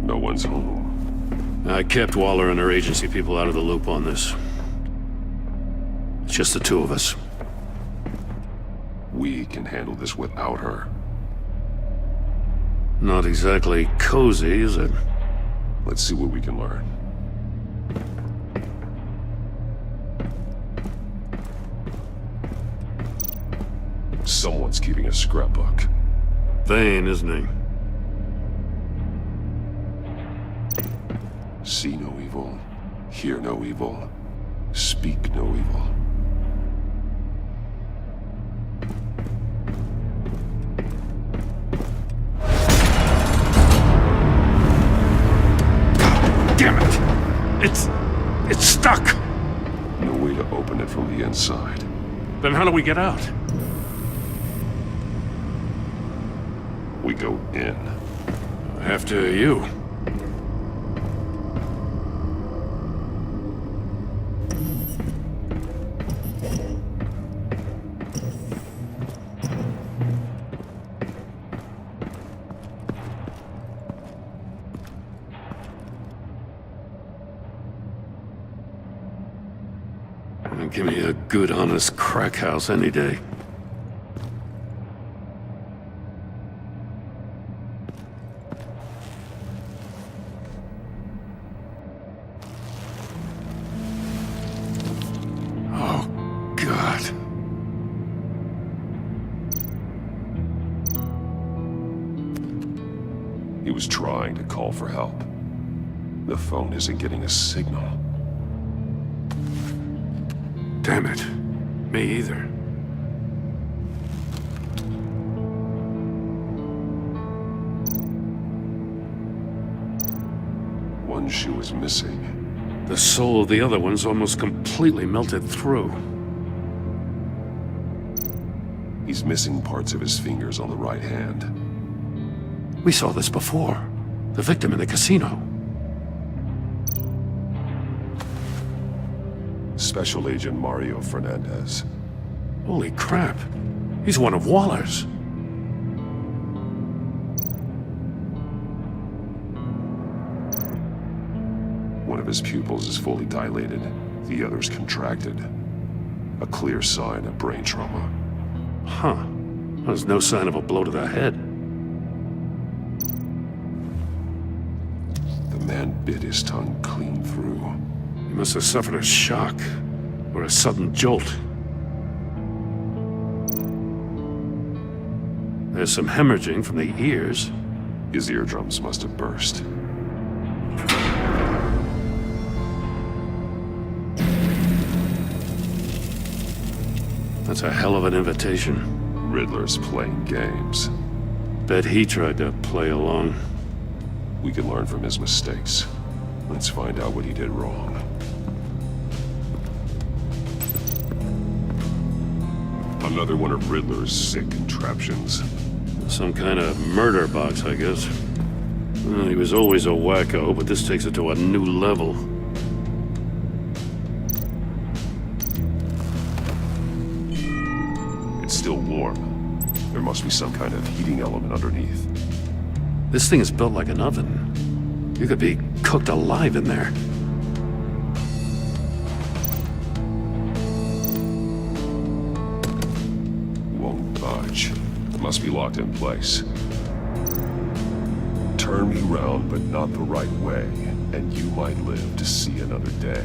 No one's home. I kept Waller and her agency people out of the loop on this. It's just the two of us. We can handle this without her. Not exactly cozy, is it? Let's see what we can learn. Someone's keeping a scrapbook. Vane, isn't he? See no evil, hear no evil, speak no evil. Damn it! It's stuck! No way to open it from the inside. Then how do we get out? We go in. After you. Give me a good, honest crack house any day. Oh, God. He was trying to call for help. The phone isn't getting a signal. Damn it. Me either. One shoe is missing. The soul of the other one's almost completely melted through. He's missing parts of his fingers on the right hand. We saw this before. The victim in the casino. Special Agent Mario Fernandez. Holy crap. He's one of Waller's. One of his pupils is fully dilated. The other's contracted. A clear sign of brain trauma. Huh. There's no sign of a blow to the head. The man bit his tongue clean through. He must have suffered a shock, or a sudden jolt. There's some hemorrhaging from the ears. His eardrums must have burst. That's a hell of an invitation. Riddler's playing games. Bet he tried to play along. We can learn from his mistakes. Let's find out what he did wrong. Another one of Riddler's sick contraptions. Some kind of murder box, I guess. Well, he was always a wacko, but this takes it to a new level. It's still warm. There must be some kind of heating element underneath. This thing is built like an oven. You could be cooked alive in there. Won't budge. It must be locked in place. Turn me round, but not the right way, and you might live to see another day.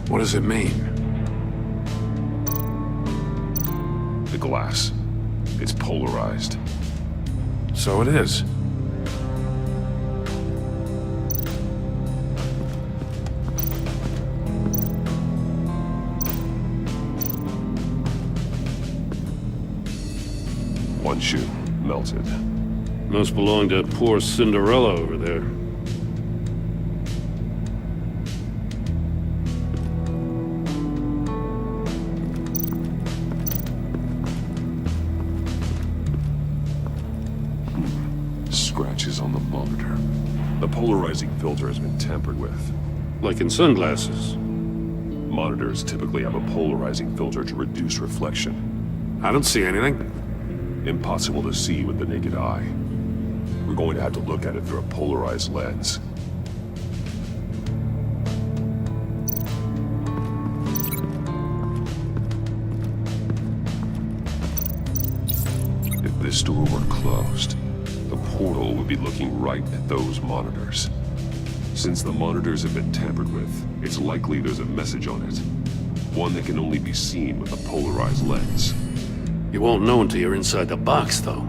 What does it mean? The glass. It's polarized. So it is. One shoe, melted. Must belong to poor Cinderella over there. the monitor. The polarizing filter has been tampered with. Like in sunglasses. Monitors typically have a polarizing filter to reduce reflection. I don't see anything. Impossible to see with the naked eye. We're going to have to look at it through a polarized lens. If this door were closed, the portal would be looking right at those monitors. Since the monitors have been tampered with, it's likely there's a message on it. One that can only be seen with a polarized lens. You won't know until you're inside the box, though.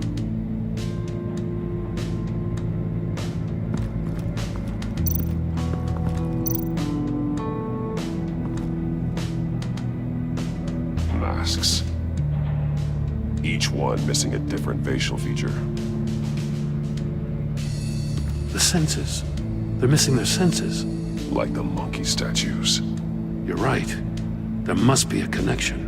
Masks. Each one missing a different facial feature. The senses. They're missing their senses. Like the monkey statues. You're right. There must be a connection.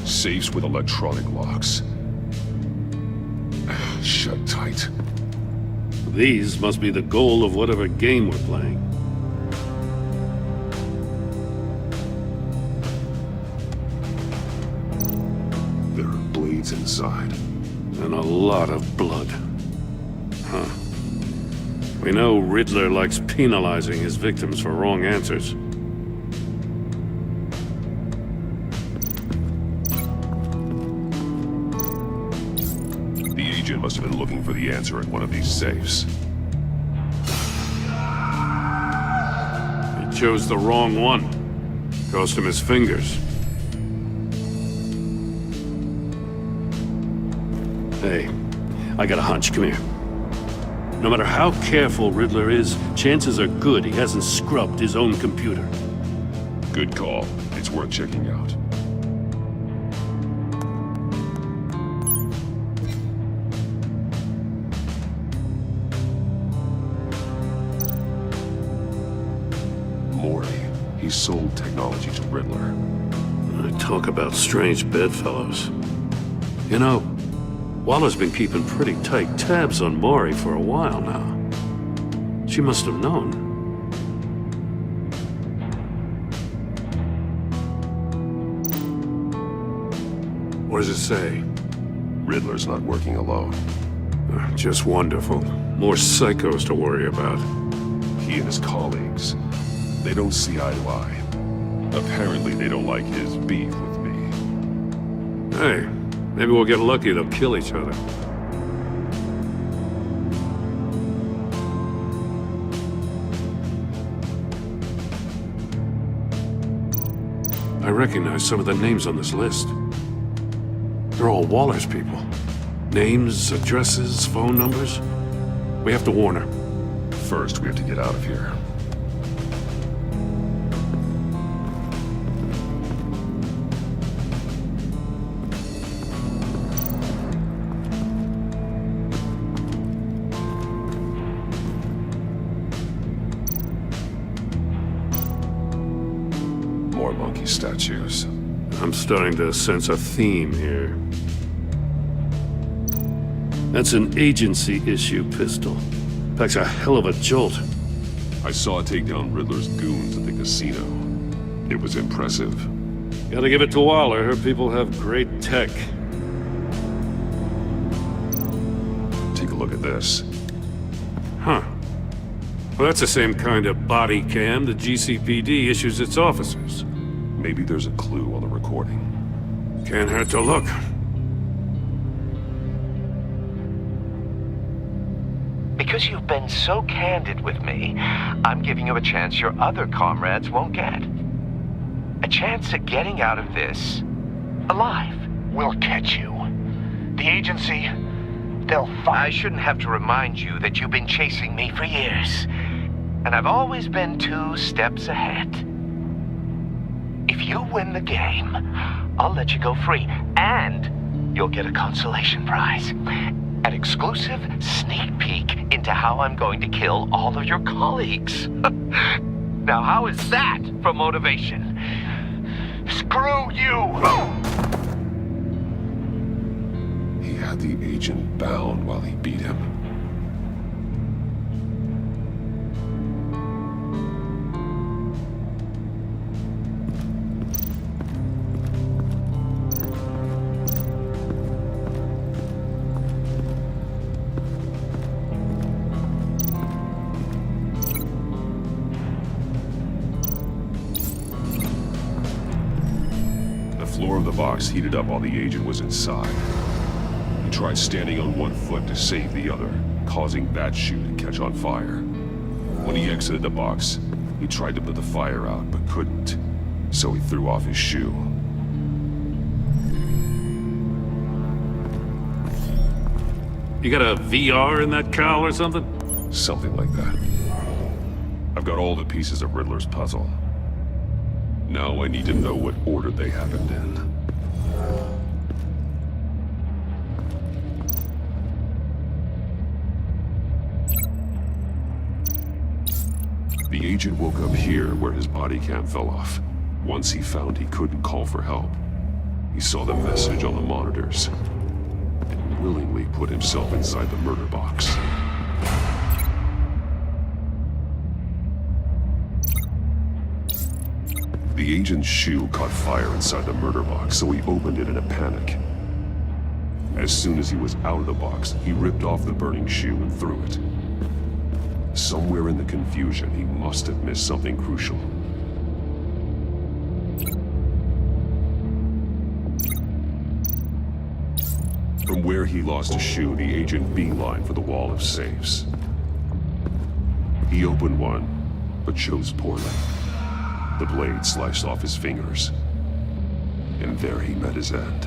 Safes with electronic locks. Shut tight. These must be the goal of whatever game we're playing. There are blades inside. And a lot of blood. Huh. We know Riddler likes penalizing his victims for wrong answers. The agent must have been looking for the answer in one of these safes. He chose the wrong one. Cost him his fingers. Hey, I got a hunch. Come here. No matter how careful Riddler is, chances are good he hasn't scrubbed his own computer. Good call. It's worth checking out. Mori. He sold technology to Riddler. Talk about strange bedfellows. You know, Waller's been keeping pretty tight tabs on Mori for a while now. She must have known. What does it say? Riddler's not working alone. Just wonderful. More psychos to worry about. He and his colleagues, they don't see eye to eye. Apparently they don't like his beef with me. Hey, maybe we'll get lucky they'll kill each other. I recognize some of the names on this list. They're all Waller's people. Names, addresses, phone numbers. We have to warn her. First, we have to get out of here. More monkey statues. I'm starting to sense a theme here. That's an agency-issue pistol. Packs a hell of a jolt. I saw it take down Riddler's goons at the casino. It was impressive. Gotta give it to Waller. Her people have great tech. Take a look at this. Huh. Well, that's the same kind of body cam the GCPD issues its officers. Maybe there's a clue on the recording. Can't hurt to look. Because you've been so candid with me, I'm giving you a chance your other comrades won't get. A chance at getting out of this alive. We'll catch you. The agency, they'll I find... shouldn't have to remind you that you've been chasing me for years. And I've always been 2 steps ahead. If you win the game, I'll let you go free. And you'll get a consolation prize. An exclusive sneak peek into how I'm going to kill all of your colleagues. Now, how is that for motivation? Screw you! He had the agent bound while he beat him. The floor of the box heated up while the agent was inside. He tried standing on one foot to save the other, causing that shoe to catch on fire. When he exited the box, he tried to put the fire out, but couldn't, so he threw off his shoe. You got a VR in that cowl or something? Something like that. I've got all the pieces of Riddler's puzzle. Now I need to know what order they happened in. The agent woke up here where his body cam fell off. Once he found he couldn't call for help, he saw the message on the monitors and willingly put himself inside the murder box. The agent's shoe caught fire inside the murder box, so he opened it in a panic. As soon as he was out of the box, he ripped off the burning shoe and threw it. Somewhere in the confusion, he must have missed something crucial. From where he lost a shoe, the agent beelined for the wall of safes. He opened one, but chose poorly. The blade sliced off his fingers, and there he met his end.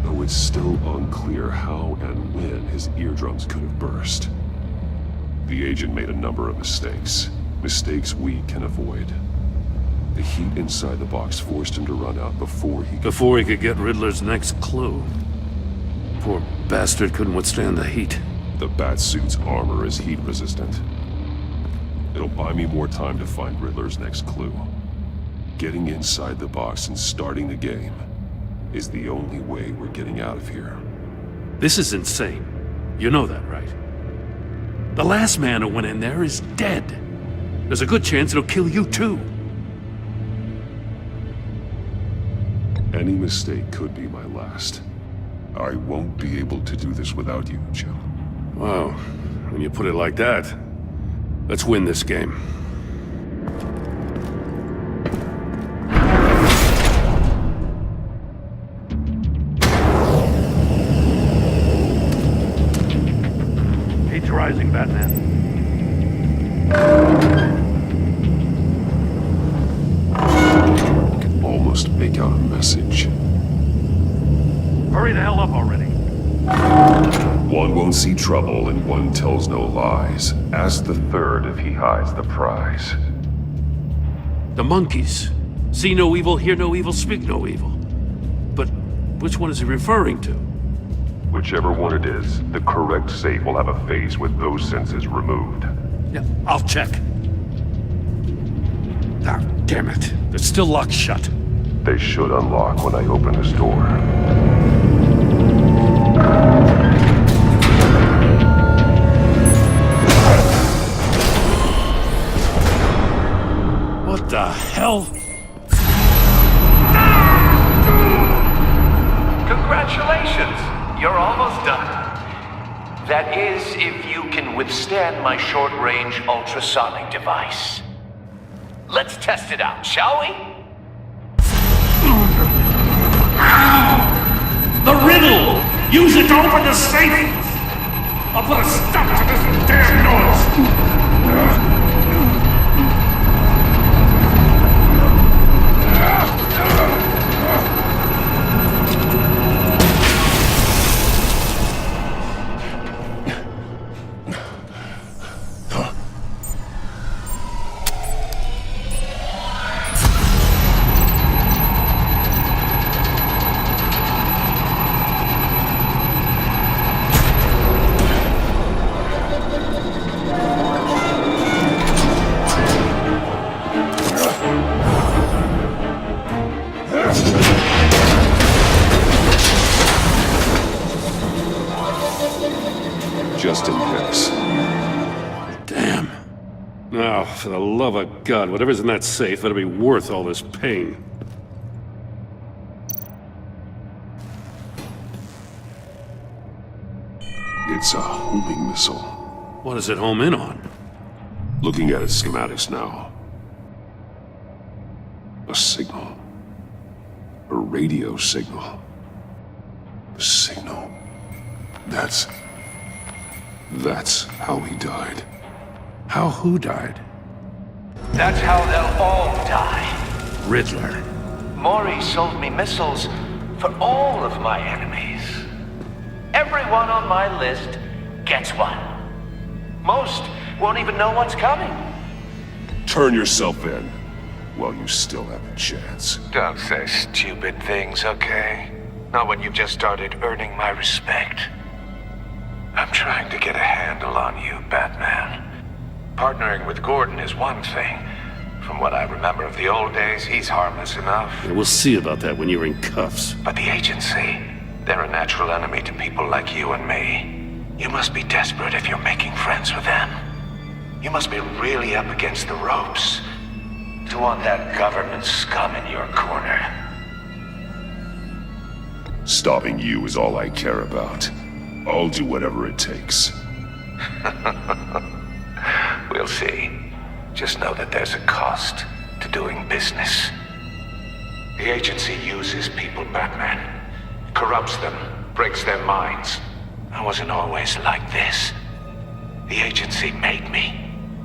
Though it's still unclear how and when his eardrums could have burst. The agent made a number of mistakes. Mistakes we can avoid. The heat inside the box forced him to run out before he could get Riddler's next clue. Poor bastard couldn't withstand the heat. The Batsuit's armor is heat resistant. It'll buy me more time to find Riddler's next clue. Getting inside the box and starting the game is the only way we're getting out of here. This is insane. You know that, right? The last man who went in there is dead. There's a good chance it'll kill you too. Any mistake could be my last. I won't be able to do this without you, Jim. Wow, when you put it like that, let's win this game. Heat's rising, Batman. I can almost make out a message. Hurry the hell up already. One won't see trouble and one tells no lies. Ask the third if he hides the prize. The monkeys. See no evil, hear no evil, speak no evil. But which one is he referring to? Whichever one it is, the correct safe will have a face with those senses removed. Yeah, I'll check. Ah, damn it. They're still locked shut. They should unlock when I open this door. What the hell? Congratulations! You're almost done. That is, if you can withstand my short-range ultrasonic device. Let's test it out, shall we? The riddle! Use it to open the safe! I'll put a stop to this damn noise! Oh, for the love of God, whatever's in that safe better be worth all this pain. It's a homing missile. What does it home in on? Looking at its schematics now. A signal. A radio signal. A signal. That's how he died. How who died? That's how they'll all die. Riddler. Maury sold me missiles for all of my enemies. Everyone on my list gets one. Most won't even know what's coming. Turn yourself in while you still have a chance. Don't say stupid things, okay? Not when you've just started earning my respect. I'm trying to get a handle on you, Batman. Partnering with Gordon is one thing. From what I remember of the old days, he's harmless enough. Yeah, we'll see about that when you're in cuffs. But the agency, they're a natural enemy to people like you and me. You must be desperate if you're making friends with them. You must be really up against the ropes to want that government scum in your corner. Stopping you is all I care about. I'll do whatever it takes. We'll see. Just know that there's a cost to doing business. The agency uses people, Batman. Corrupts them, breaks their minds. I wasn't always like this. The agency made me.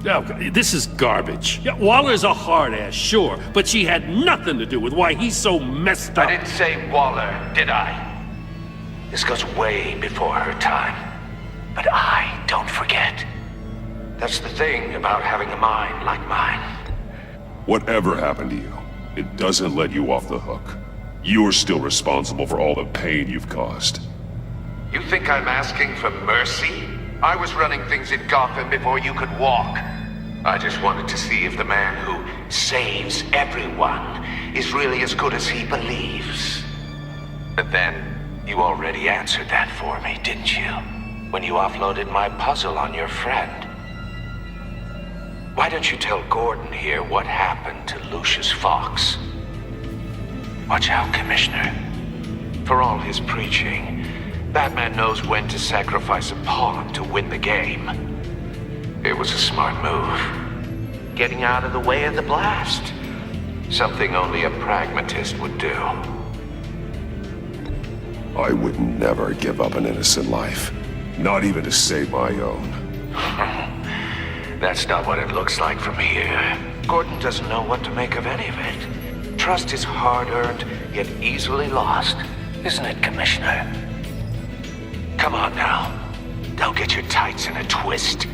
Oh, this is garbage. Yeah, Waller's a hard ass, sure, but she had nothing to do with why he's so messed up. I didn't say Waller, did I? This goes way before her time. But I don't forget. That's the thing about having a mind like mine. Whatever happened to you, it doesn't let you off the hook. You're still responsible for all the pain you've caused. You think I'm asking for mercy? I was running things in Gotham before you could walk. I just wanted to see if the man who saves everyone is really as good as he believes. But then, you already answered that for me, didn't you? When you offloaded my puzzle on your friend. Why don't you tell Gordon here what happened to Lucius Fox? Watch out, Commissioner. For all his preaching, Batman knows when to sacrifice a pawn to win the game. It was a smart move. Getting out of the way of the blast. Something only a pragmatist would do. I would never give up an innocent life. Not even to save my own. That's not what it looks like from here. Gordon doesn't know what to make of any of it. Trust is hard-earned, yet easily lost. Isn't it, Commissioner? Come on now. Don't get your tights in a twist.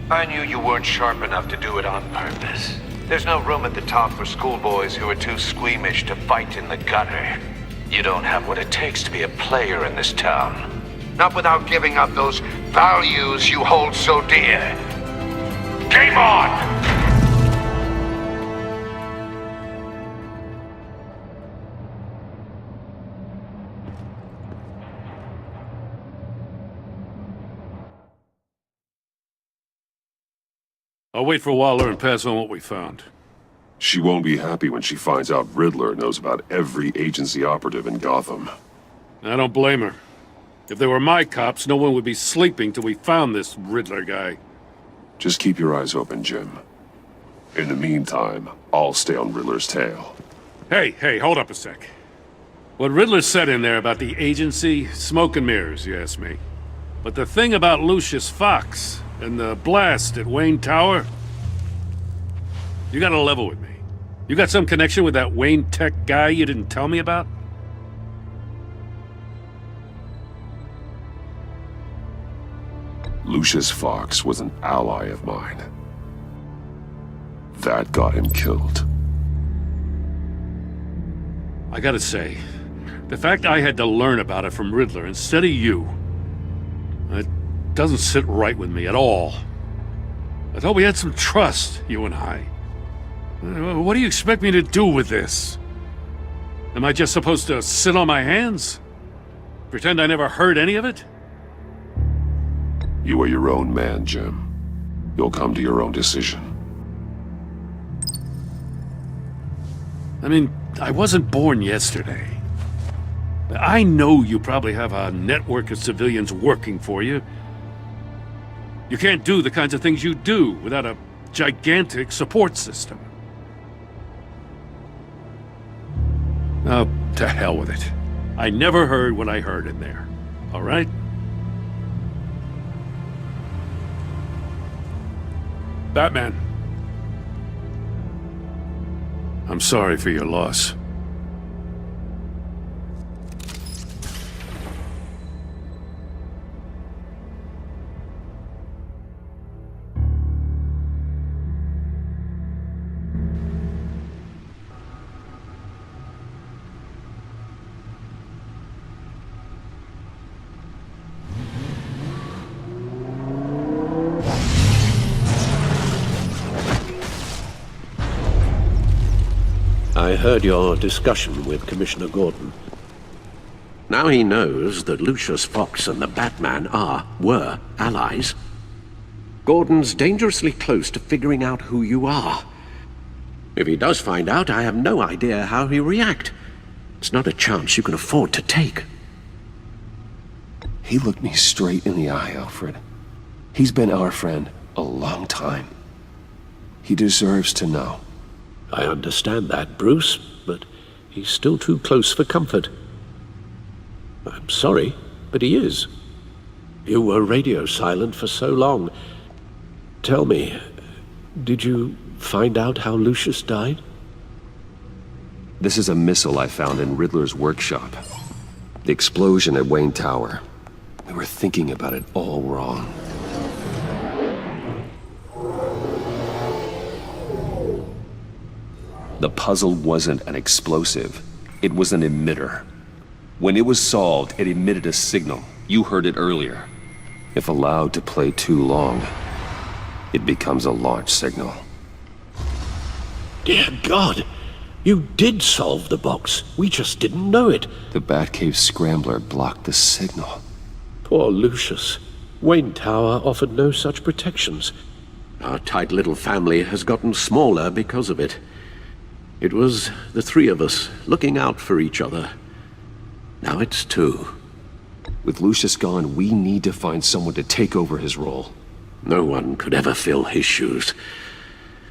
I knew you weren't sharp enough to do it on purpose. There's no room at the top for schoolboys who are too squeamish to fight in the gutter. You don't have what it takes to be a player in this town. Not without giving up those values you hold so dear. Game on! I'll wait for Waller and pass on what we found. She won't be happy when she finds out Riddler knows about every agency operative in Gotham. I don't blame her. If they were my cops, no one would be sleeping till we found this Riddler guy. Just keep your eyes open, Jim. In the meantime, I'll stay on Riddler's tail. Hey, hold up a sec. What Riddler said in there about the agency, smoke and mirrors, you ask me. But the thing about Lucius Fox and the blast at Wayne Tower, you gotta level with me. You got some connection with that Wayne Tech guy you didn't tell me about? Lucius Fox was an ally of mine. That got him killed. I gotta say, the fact I had to learn about it from Riddler instead of you, it doesn't sit right with me at all. I thought we had some trust, you and I. What do you expect me to do with this? Am I just supposed to sit on my hands? Pretend I never heard any of it? You are your own man, Jim. You'll come to your own decision. I mean, I wasn't born yesterday. I know you probably have a network of civilians working for you. You can't do the kinds of things you do without a gigantic support system. Oh, to hell with it. I never heard what I heard in there. All right? Batman. I'm sorry for your loss. I heard your discussion with Commissioner Gordon. Now he knows that Lucius Fox and the Batman were allies. Gordon's dangerously close to figuring out who you are. If he does find out, I have no idea how he'll react. It's not a chance you can afford to take. He looked me straight in the eye, Alfred. He's been our friend a long time. He deserves to know. I understand that, Bruce, but he's still too close for comfort. I'm sorry, but he is. You were radio silent for so long. Tell me, did you find out how Lucius died? This is a missile I found in Riddler's workshop. The explosion at Wayne Tower. We were thinking about it all wrong. The puzzle wasn't an explosive. It was an emitter. When it was solved, it emitted a signal. You heard it earlier. If allowed to play too long, it becomes a launch signal. Dear God! You did solve the box. We just didn't know it. The Batcave scrambler blocked the signal. Poor Lucius. Wayne Tower offered no such protections. Our tight little family has gotten smaller because of it. It was the three of us looking out for each other. Now it's two. With Lucius gone, we need to find someone to take over his role. No one could ever fill his shoes.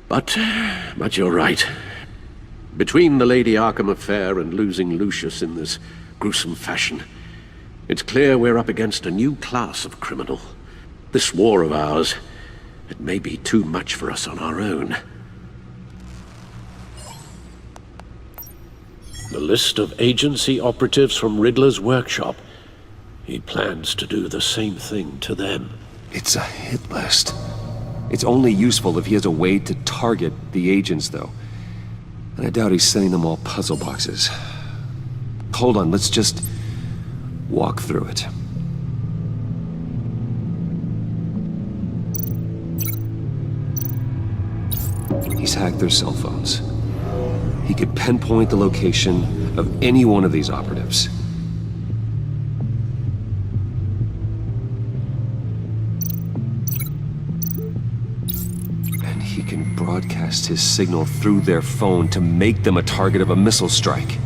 But you're right. Between the Lady Arkham affair and losing Lucius in this gruesome fashion, it's clear we're up against a new class of criminal. This war of ours, it may be too much for us on our own. The list of agency operatives from Riddler's workshop. He plans to do the same thing to them. It's a hit list. It's only useful if he has a way to target the agents, though. And I doubt he's sending them all puzzle boxes. Hold on, let's just walk through it. He's hacked their cell phones. He could pinpoint the location of any one of these operatives. And he can broadcast his signal through their phone to make them a target of a missile strike.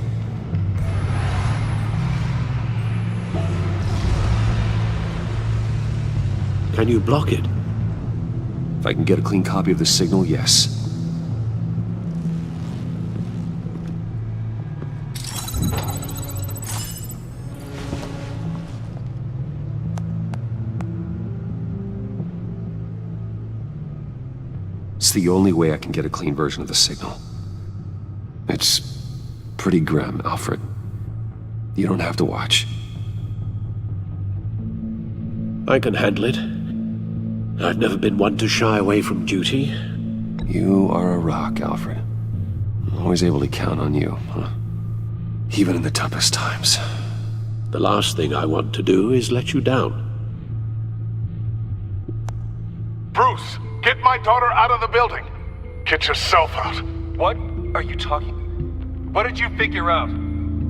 Can you block it? If I can get a clean copy of the signal, yes. It's the only way I can get a clean version of the signal. It's pretty grim, Alfred. You don't have to watch. I can handle it. I've never been one to shy away from duty. You are a rock, Alfred. I'm always able to count on you, huh? Even in the toughest times. The last thing I want to do is let you down. Bruce, get my daughter out of the building. Get yourself out. What are you talking? What did you figure out?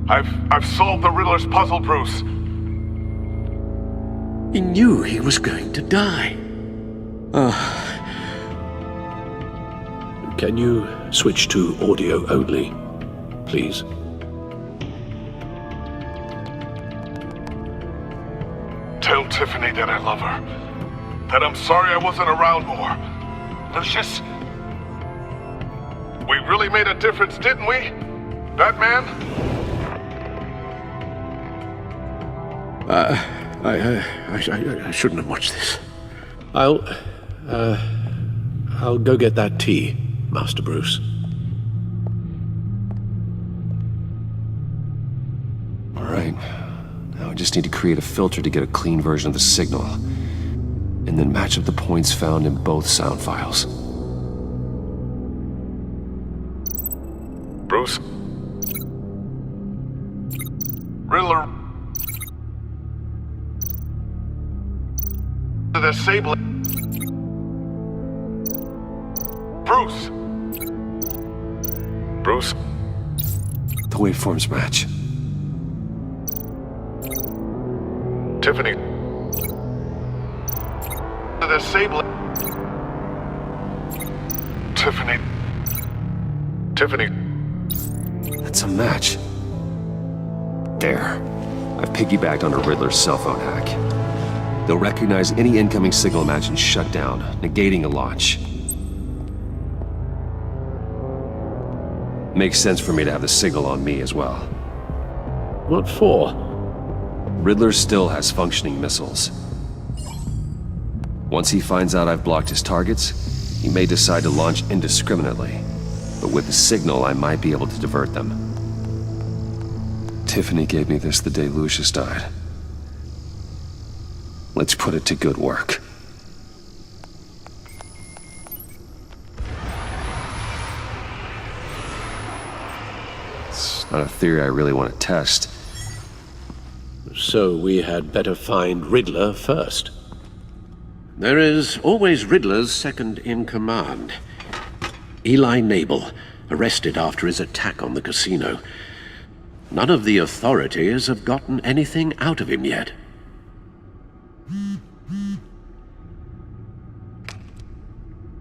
I've solved the Riddler's puzzle, Bruce. He knew he was going to die. Can you switch to audio only? please. Tell Tiffany that I love her. That I'm sorry I wasn't around more. Lucius, we really made a difference, didn't we? Batman? I shouldn't have watched this. I'll go get that tea, Master Bruce. All right. Now I just need to create a filter to get a clean version of the signal, and then match up the points found in both sound files. Bruce? Riddler? The Sable. Bruce? Bruce? The waveforms match. Tiffany. The Sable. Tiffany. Tiffany. That's a match. There. I've piggybacked onto Riddler's cell phone hack. They'll recognize any incoming signal match and shut down, negating a launch. Makes sense for me to have the signal on me as well. What for? Riddler still has functioning missiles. Once he finds out I've blocked his targets, he may decide to launch indiscriminately. But with the signal, I might be able to divert them. Tiffany gave me this the day Lucius died. Let's put it to good work. It's not a theory I really want to test. So we had better find Riddler first. There is always Riddler's second in command. Eli Nabel, arrested after his attack on the casino. None of the authorities have gotten anything out of him yet.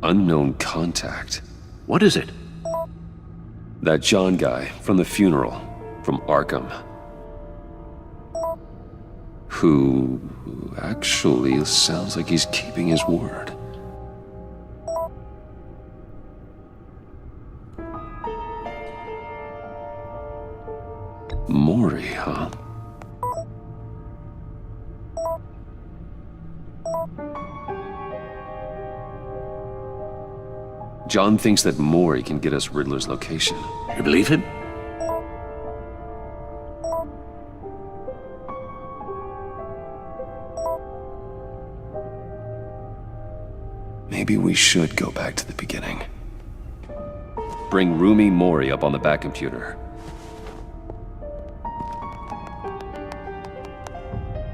Unknown contact. What is it? That John guy from the funeral, from Arkham. Who actually sounds like he's keeping his word. Maury, huh? John thinks that Maury can get us Riddler's location. You believe him? Maybe we should go back to the beginning. Bring Rumi Mori up on the back computer.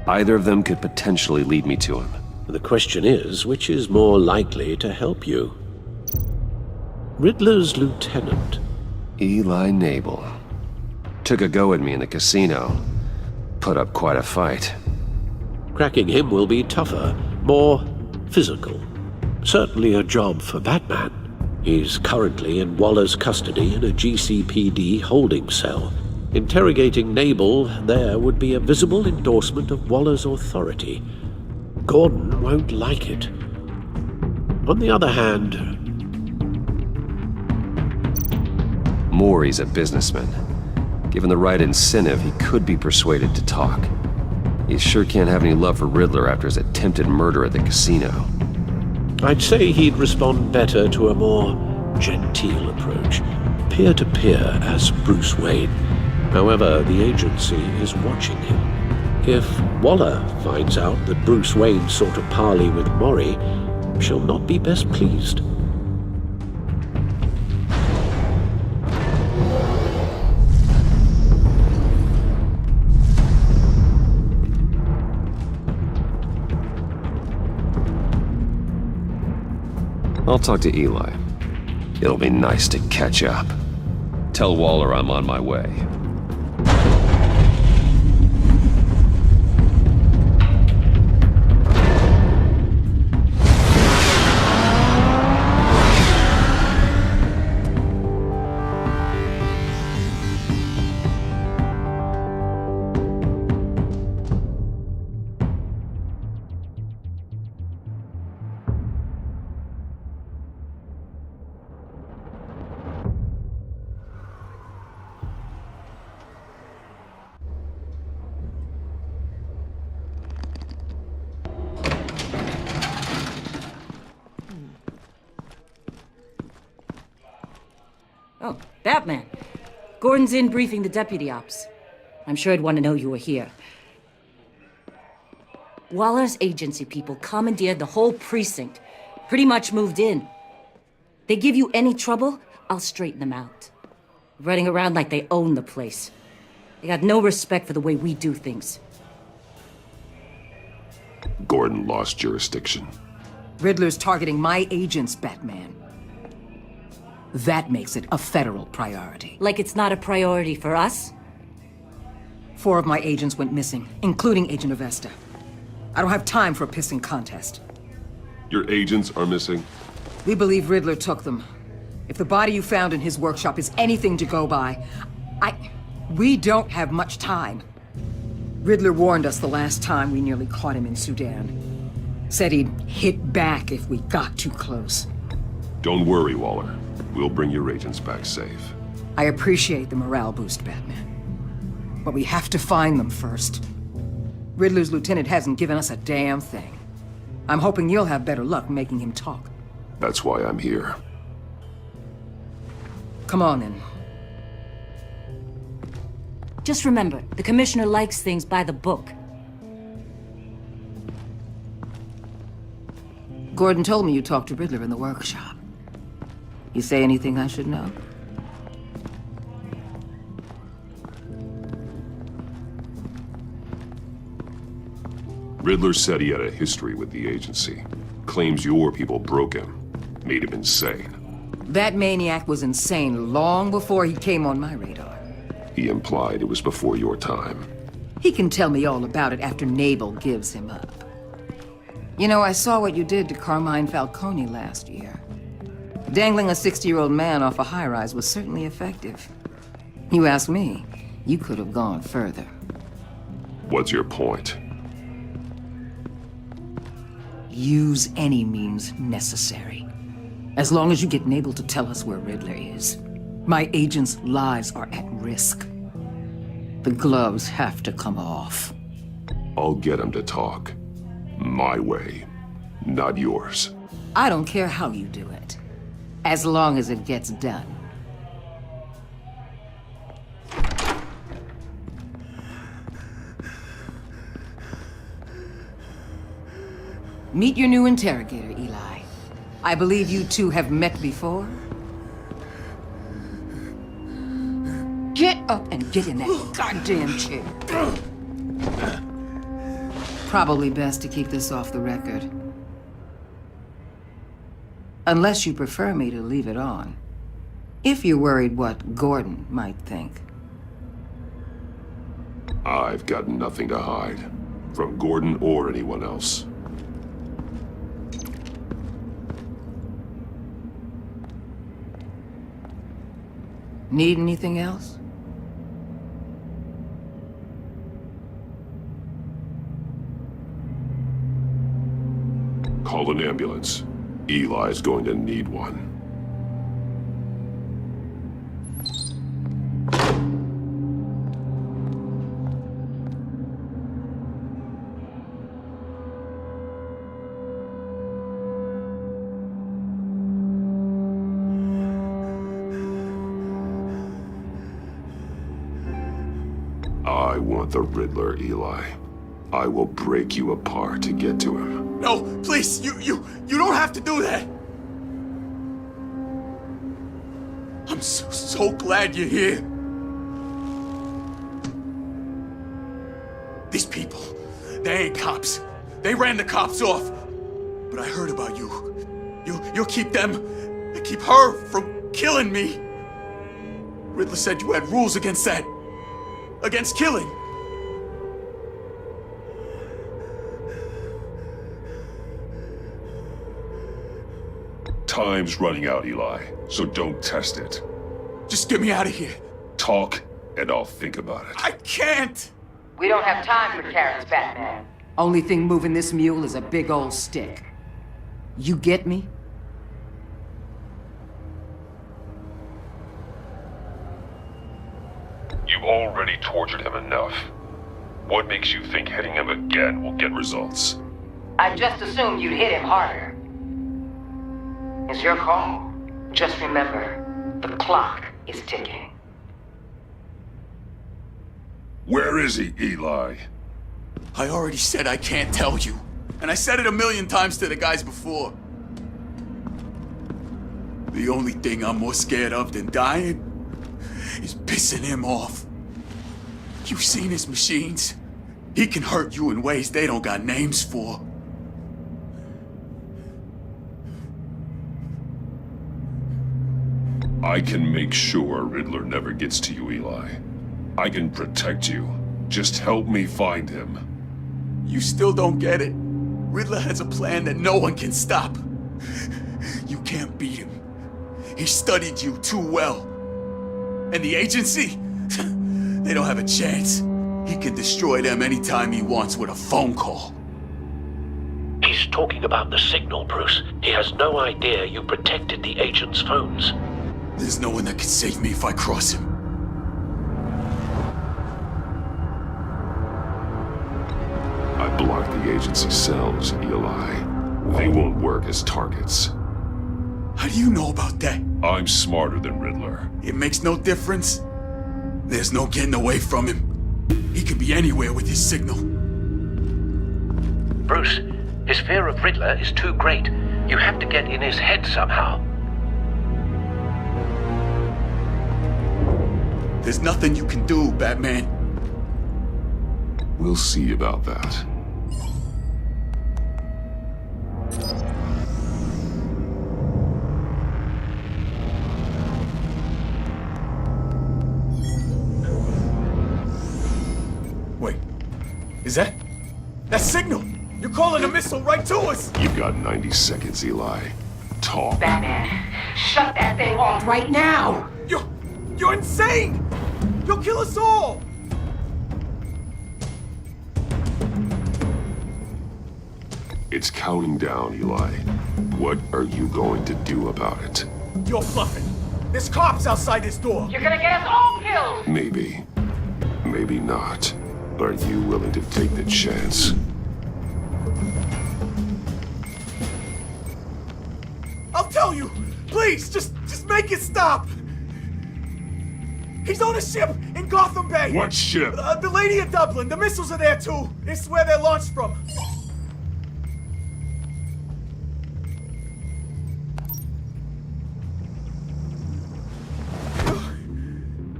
Either of them could potentially lead me to him. The question is, which is more likely to help you? Riddler's lieutenant. Eli Nabel. Took a go at me in the casino. Put up quite a fight. Cracking him will be tougher, more physical. Certainly a job for Batman. He's currently in Waller's custody in a GCPD holding cell. Interrogating Nabel there would be a visible endorsement of Waller's authority. Gordon won't like it. On the other hand, Maury's a businessman. Given the right incentive, he could be persuaded to talk. He sure can't have any love for Riddler after his attempted murder at the casino. I'd say he'd respond better to a more genteel approach, peer-to-peer as Bruce Wayne. However, the agency is watching him. If Waller finds out that Bruce Wayne sought a parley with Maury, she'll not be best pleased. I'll talk to Eli. It'll be nice to catch up. Tell Waller I'm on my way. Oh, Batman. Gordon's in briefing the deputy ops. I'm sure he'd want to know you were here. Waller's agency people commandeered the whole precinct. Pretty much moved in. They give you any trouble, I'll straighten them out. Running around like they own the place. They got no respect for the way we do things. Gordon lost jurisdiction. Riddler's targeting my agents, Batman. That makes it a federal priority. Like it's not a priority for us? 4 of my agents went missing, including Agent Avesta. I don't have time for a pissing contest. Your agents are missing? We believe Riddler took them. If the body you found in his workshop is anything to go by, we don't have much time. Riddler warned us the last time we nearly caught him in Sudan. Said he'd hit back if we got too close. Don't worry, Waller. We'll bring your agents back safe. I appreciate the morale boost, Batman. But we have to find them first. Riddler's lieutenant hasn't given us a damn thing. I'm hoping you'll have better luck making him talk. That's why I'm here. Come on, then. Just remember, the commissioner likes things by the book. Gordon told me you talked to Riddler in the workshop. You say anything I should know? Riddler said he had a history with the agency. Claims your people broke him. Made him insane. That maniac was insane long before he came on my radar. He implied it was before your time. He can tell me all about it after Nabel gives him up. You know, I saw what you did to Carmine Falcone last year. Dangling a 60-year-old man off a high-rise was certainly effective. You ask me, you could have gone further. What's your point? Use any means necessary. As long as you get Nabel to tell us where Riddler is. My agents' lives are at risk. The gloves have to come off. I'll get him to talk. My way, not yours. I don't care how you do it, as long as it gets done. Meet your new interrogator, Eli. I believe you two have met before. Get up and get in that goddamn chair. Probably best to keep this off the record. Unless you prefer me to leave it on. If you're worried what Gordon might think. I've got nothing to hide. From Gordon or anyone else. Need anything else? Call an ambulance. Eli's going to need one. I want the Riddler, Eli. I will break you apart to get to him. No, please, you don't have to do that. I'm so glad you're here. These people, they ain't cops. They ran the cops off. But I heard about you. You'll keep them, keep her from killing me. Riddler said you had rules against that. Against killing. Time's running out, Eli, so don't test it. Just get me out of here. Talk, and I'll think about it. I can't! We don't have time for carrots, Batman. Only thing moving this mule is a big old stick. You get me? You've already tortured him enough. What makes you think hitting him again will get results? I just assumed you'd hit him harder. It's your call. Just remember, the clock is ticking. Where is he, Eli? I already said I can't tell you. And I said it 1,000,000 times to the guys before. The only thing I'm more scared of than dying is pissing him off. You've seen his machines. He can hurt you in ways they don't got names for. I can make sure Riddler never gets to you, Eli. I can protect you. Just help me find him. You still don't get it. Riddler has a plan that no one can stop. You can't beat him. He studied you too well. And the agency? They don't have a chance. He can destroy them anytime he wants with a phone call. He's talking about the signal, Bruce. He has no idea you protected the agent's phones. There's no one that can save me if I cross him. I blocked the agency cells, Eli. They won't work as targets. How do you know about that? I'm smarter than Riddler. It makes no difference. There's no getting away from him. He can be anywhere with his signal. Bruce, his fear of Riddler is too great. You have to get in his head somehow. There's nothing you can do, Batman. We'll see about that. Wait, is that signal? You're calling a missile right to us! You've got 90 seconds, Eli. Talk. Batman, shut that thing off right now! You're insane! You'll kill us all! It's counting down, Eli. What are you going to do about it? You're bluffing. There's cops outside this door. You're gonna get us all killed! Maybe. Maybe not. Are you willing to take the chance? I'll tell you! Please, just make it stop! He's on a ship in Gotham Bay! What ship? The Lady of Dublin. The missiles are there too. It's where they're launched from.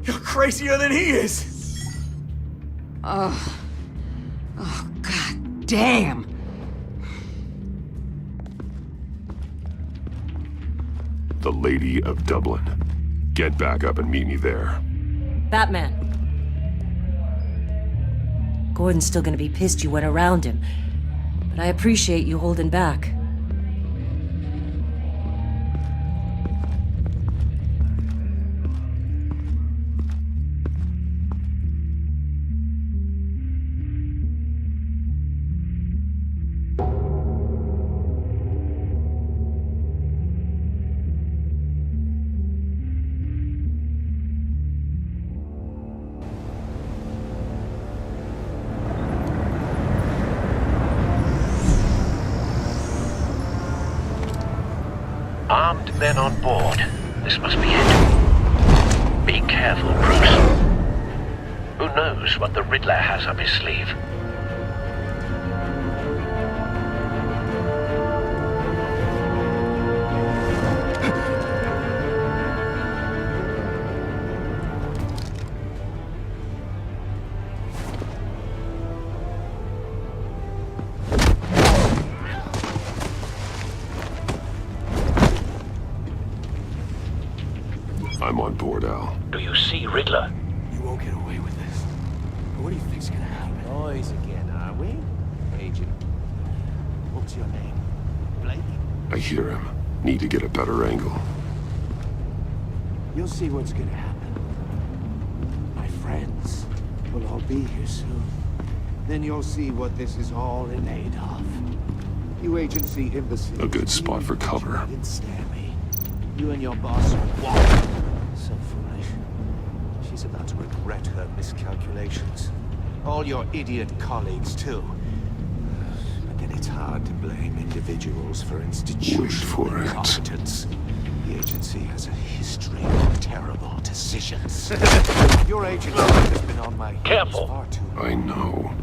You're crazier than he is! Oh, god damn! The Lady of Dublin. Get back up and meet me there. Batman. Gordon's still gonna be pissed you went around him, but I appreciate you holding back. Armed men on board. This must be it. Be careful, Bruce. Who knows what the Riddler has up his sleeve? I'm on board, Al. Do you see Riddler? You won't get away with this. What do you think's gonna happen? Boys again, are we? Agent. What's your name? Blake? I hear him. Need to get a better angle. You'll see what's gonna happen. My friends will all be here soon. Then you'll see what this is all in aid of. You agency imbeciles. A good spot for cover. Didn't stand me. You and your boss are walking. So foolish. She's about to regret her miscalculations. All your idiot colleagues, too. But then it's hard to blame individuals for institutional Wait for it. incompetence. The agency has a history of terrible decisions. Your agency has been on my heels far too long. I know.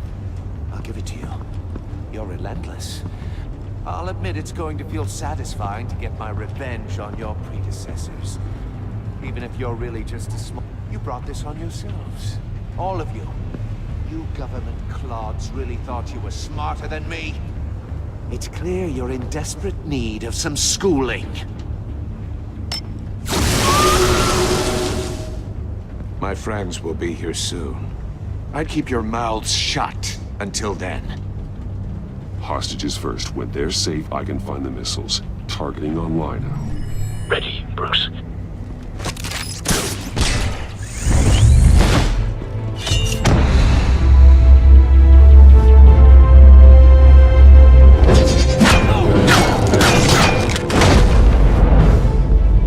I'll give it to you. You're relentless. I'll admit it's going to feel satisfying to get my revenge on your predecessors. Even if you're really just a small... You brought this on yourselves. All of you. You government clods really thought you were smarter than me. It's clear you're in desperate need of some schooling. My friends will be here soon. I'd keep your mouths shut until then. Hostages first. When they're safe, I can find the missiles. Targeting on Lino. Ready, Bruce.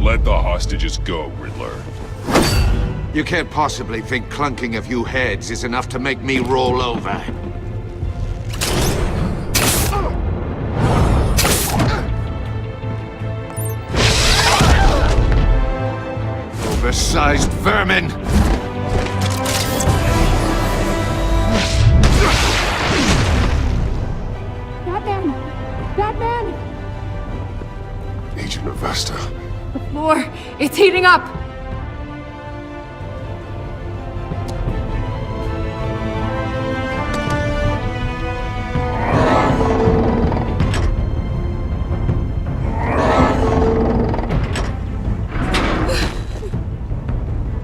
Let the hostages go, Riddler. You can't possibly think clunking a few heads is enough to make me roll over. Oversized vermin! Batman! Batman! Agent Avesta. The floor, it's heating up!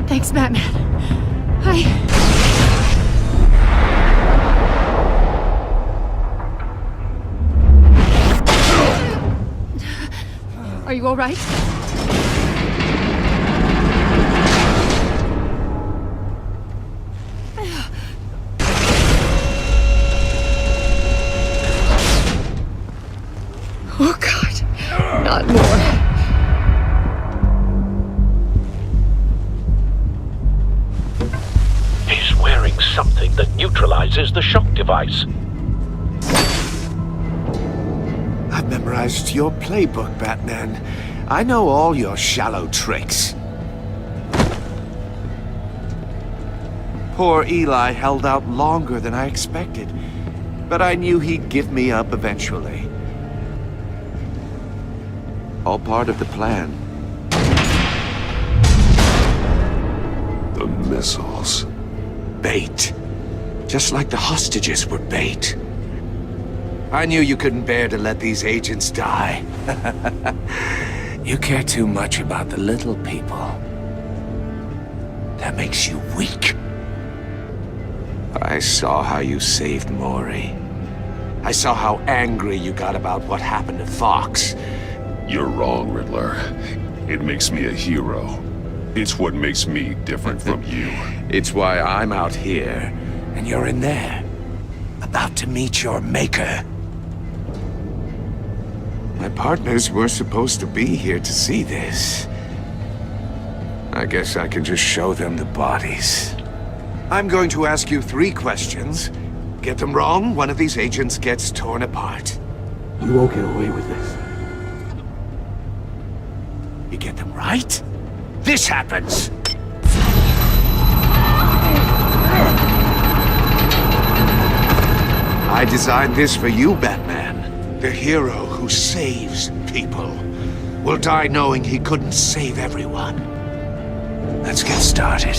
Thanks, Batman. Are you all right? Oh, God. Not more. He's wearing something that neutralizes the shock device. I've memorized your playbook, Batman. I know all your shallow tricks. Poor Eli held out longer than I expected, but I knew he'd give me up eventually. All part of the plan. The missiles. Bait. Just like the hostages were bait. I knew you couldn't bear to let these agents die. You care too much about the little people. That makes you weak. I saw how you saved Maury. I saw how angry you got about what happened to Fox. You're wrong, Riddler. It makes me a hero. It's what makes me different from you. It's why I'm out here, and you're in there. About to meet your maker. My partners were supposed to be here to see this. I guess I can just show them the bodies. I'm going to ask you 3 questions. Get them wrong, one of these agents gets torn apart. You won't get away with this. You get them right, this happens! I designed this for you, Batman. The hero who saves people will die knowing he couldn't save everyone. Let's get started.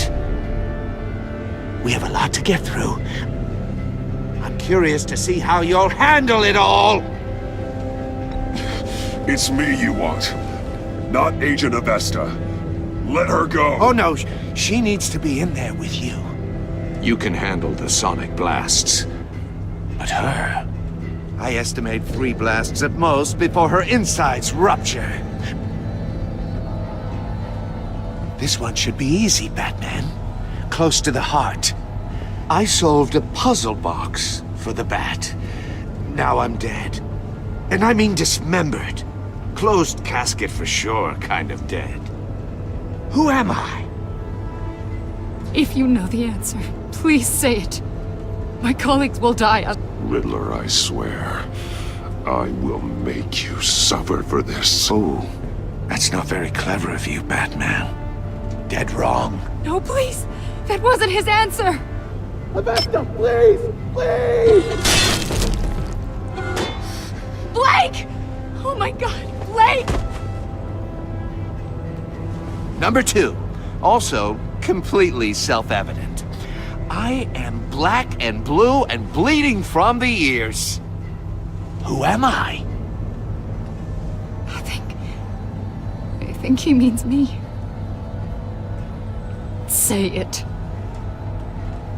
We have a lot to get through. I'm curious to see how you'll handle it all! It's me you want, not Agent Avesta. Let her go! Oh no, she needs to be in there with you. You can handle the sonic blasts. But her... I estimate 3 blasts at most before her insides rupture. This one should be easy, Batman. Close to the heart. I solved a puzzle box for the Bat. Now I'm dead. And I mean dismembered. Closed casket for sure, kind of dead. Who am I? If you know the answer, please say it. My colleagues will die. Riddler, I swear, I will make you suffer for this. Oh, That's not very clever of you, Batman. Dead wrong. No, please! That wasn't his answer! Avesta, please! Please! Blake! Oh my god, Blake! Number 2, also completely self-evident. I am black and blue and bleeding from the ears. Who am I? I think he means me. Say it.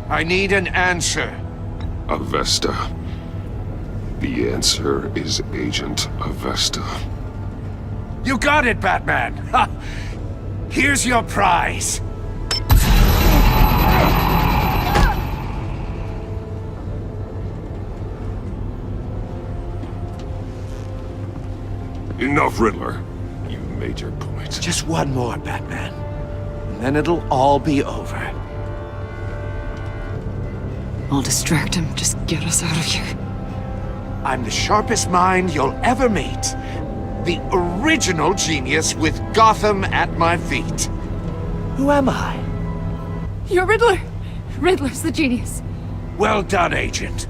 I need an answer. Avesta. The answer is Agent Avesta. You got it, Batman! Ha! Here's your prize. Enough, Riddler. You made your point. Just one more, Batman. And then it'll all be over. I'll distract him. Just get us out of here. I'm the sharpest mind you'll ever meet. The original genius with Gotham at my feet. Who am I? You're Riddler! Riddler's the genius. Well done, Agent.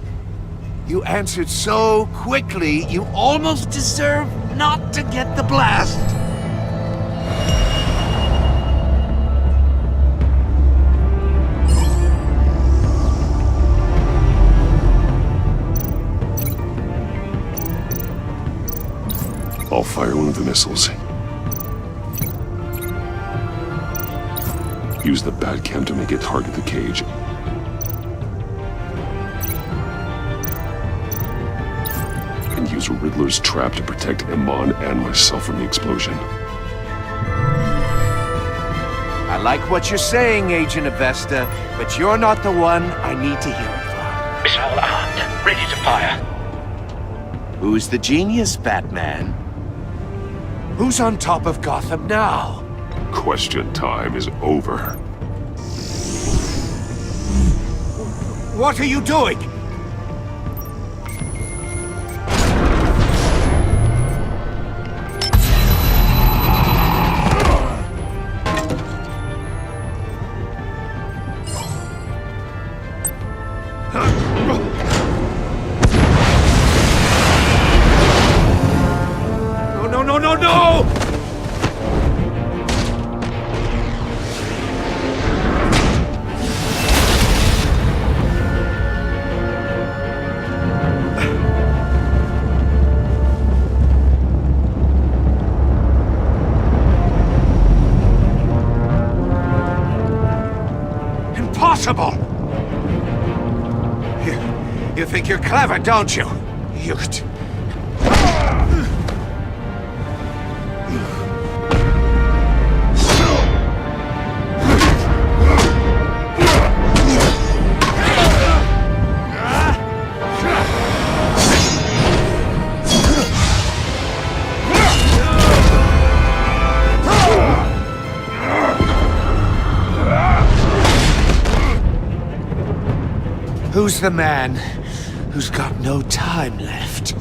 You answered so quickly, you almost deserve not to get the blast. I'll fire one of the missiles. Use the Batcam to make it target the cage. And use Riddler's trap to protect Iman and myself from the explosion. I like what you're saying, Agent Avesta, but you're not the one I need to hear it from. Missile armed, ready to fire. Who's the genius, Batman? Who's on top of Gotham now? Question time is over. What are you doing? No! Impossible! You think you're clever, don't you? You... Who's the man who's got no time left?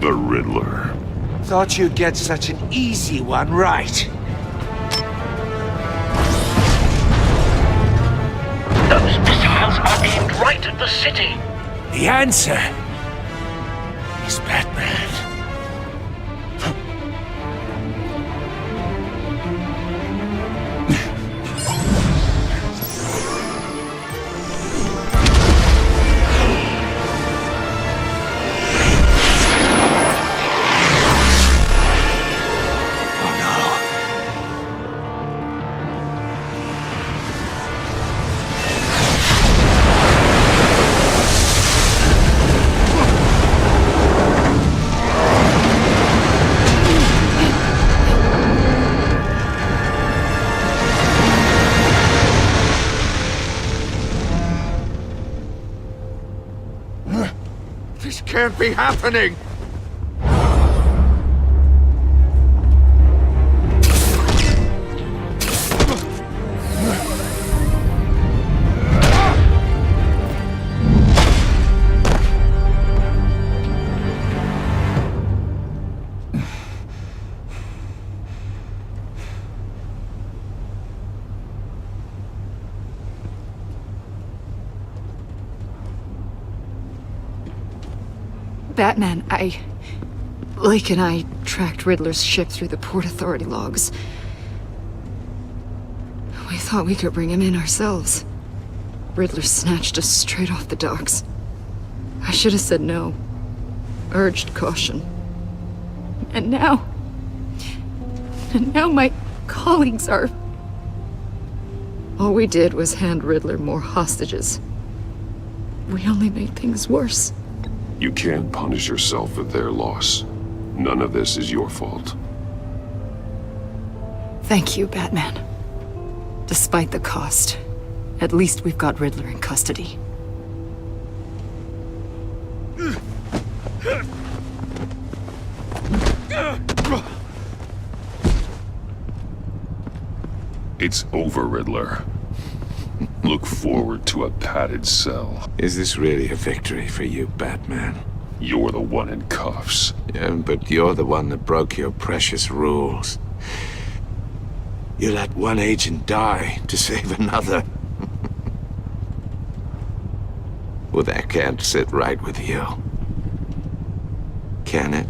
The Riddler. Thought you'd get such an easy one right. Those missiles are aimed right at the city. The answer is Batman. This can't be happening! Batman, Lake and I tracked Riddler's ship through the Port Authority logs. We thought we could bring him in ourselves. Riddler snatched us straight off the docks. I should have said no. Urged caution. And now my colleagues are... All we did was hand Riddler more hostages. We only made things worse. You can't punish yourself for their loss. None of this is your fault. Thank you, Batman. Despite the cost, at least we've got Riddler in custody. It's over, Riddler. Look forward to a padded cell. Is this really a victory for you, Batman? You're the one in cuffs. Yeah, but you're the one that broke your precious rules. You let one agent die to save another. Well, that can't sit right with you. Can it?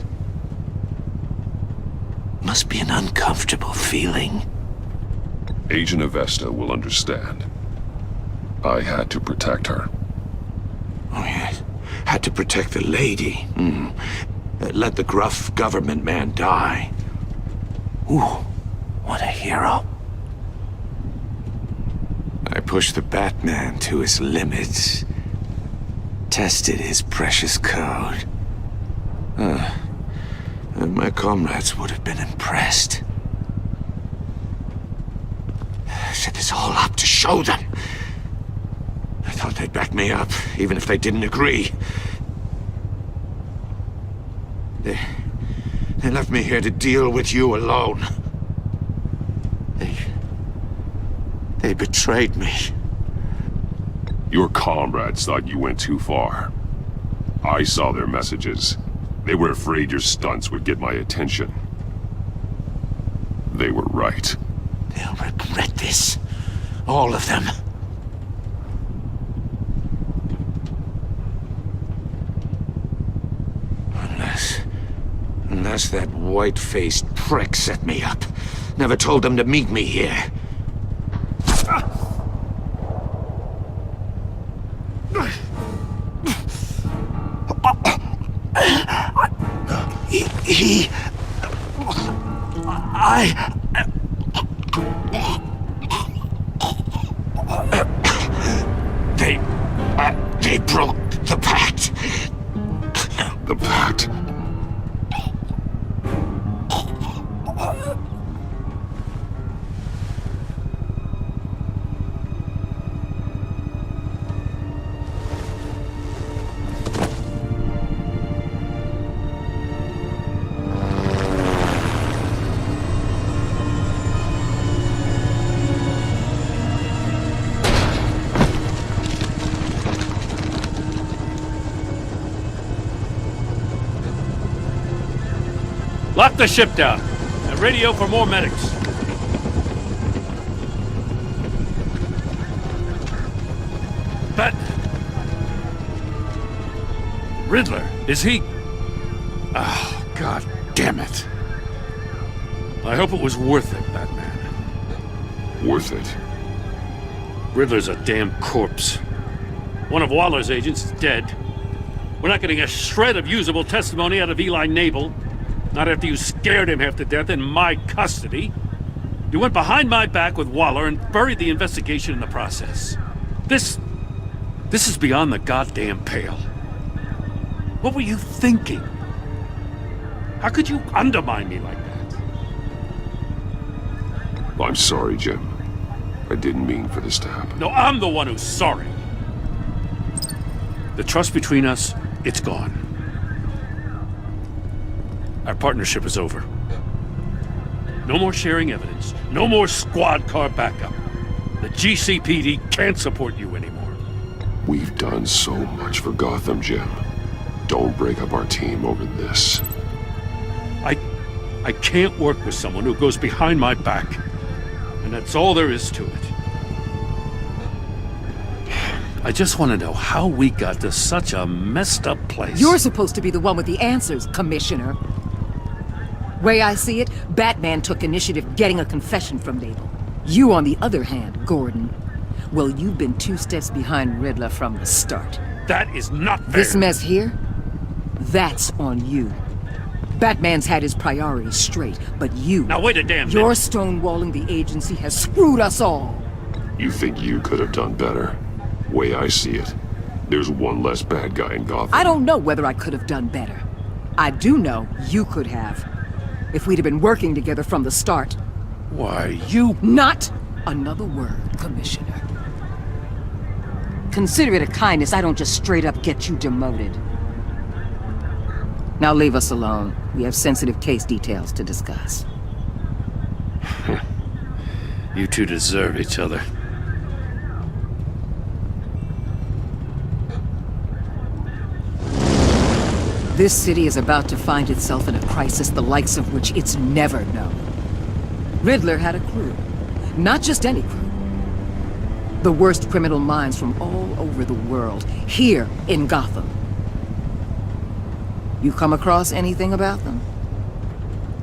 Must be an uncomfortable feeling. Agent Avesta will understand. I had to protect her. Oh, yes. Had to protect the lady. Let the gruff government man die. Ooh, what a hero. I pushed the Batman to his limits. Tested his precious code. And my comrades would have been impressed. Set this all up to show them. I thought they'd back me up, even if they didn't agree. They left me here to deal with you alone. They betrayed me. Your comrades thought you went too far. I saw their messages. They were afraid your stunts would get my attention. They were right. They'll regret this. All of them. Unless that white-faced prick set me up. Never told them to meet me here. They broke the pact. The pact? Lock the ship down and radio for more medics. But Riddler, is he? Oh, God damn it. I hope it was worth it, Batman. Worth it? Riddler's a damn corpse. One of Waller's agents is dead. We're not getting a shred of usable testimony out of Eli Nabel. Not after you scared him half to death in my custody. You went behind my back with Waller and buried the investigation in the process. This is beyond the goddamn pale. What were you thinking? How could you undermine me like that? I'm sorry, Jim. I didn't mean for this to happen. No, I'm the one who's sorry. The trust between us, it's gone. Our partnership is over. No more sharing evidence. No more squad car backup. The GCPD can't support you anymore. We've done so much for Gotham, Jim. Don't break up our team over this. I can't work with someone who goes behind my back. And that's all there is to it. I just want to know how we got to such a messed up place. You're supposed to be the one with the answers, Commissioner. Way I see it, Batman took initiative getting a confession from Mabel. You, on the other hand, Gordon, well, you've been 2 steps behind Riddler from the start. That is not fair. This mess here, that's on you. Batman's had his priorities straight, but you... Now wait a damn minute. Your stonewalling the agency has screwed us all. You think you could have done better? Way I see it, there's one less bad guy in Gotham. I don't know whether I could have done better. I do know you could have. If we'd have been working together from the start. Why, you... Not another word, Commissioner. Consider it a kindness I don't just straight up get you demoted. Now leave us alone. We have sensitive case details to discuss. You two deserve each other. This city is about to find itself in a crisis the likes of which it's never known. Riddler had a crew. Not just any crew. The worst criminal minds from all over the world, here in Gotham. You come across anything about them?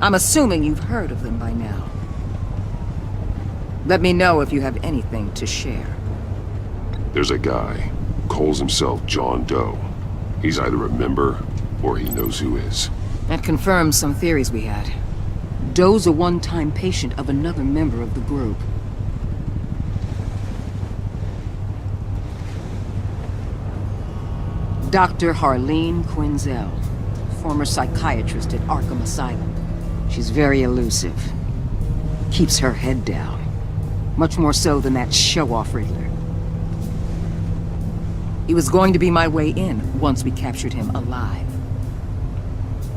I'm assuming you've heard of them by now. Let me know if you have anything to share. There's a guy, calls himself John Doe. He's either a member, or he knows who is. That confirms some theories we had. Doe's a one-time patient of another member of the group. Dr. Harleen Quinzel, former psychiatrist at Arkham Asylum. She's very elusive. Keeps her head down. Much more so than that show-off Riddler. He was going to be my way in once we captured him alive.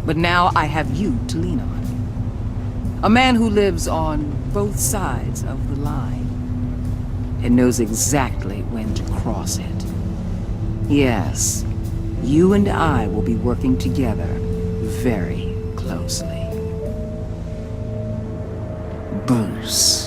But now I have you to lean on. A man who lives on both sides of the line and knows exactly when to cross it. Yes, you and I will be working together very closely. Bruce.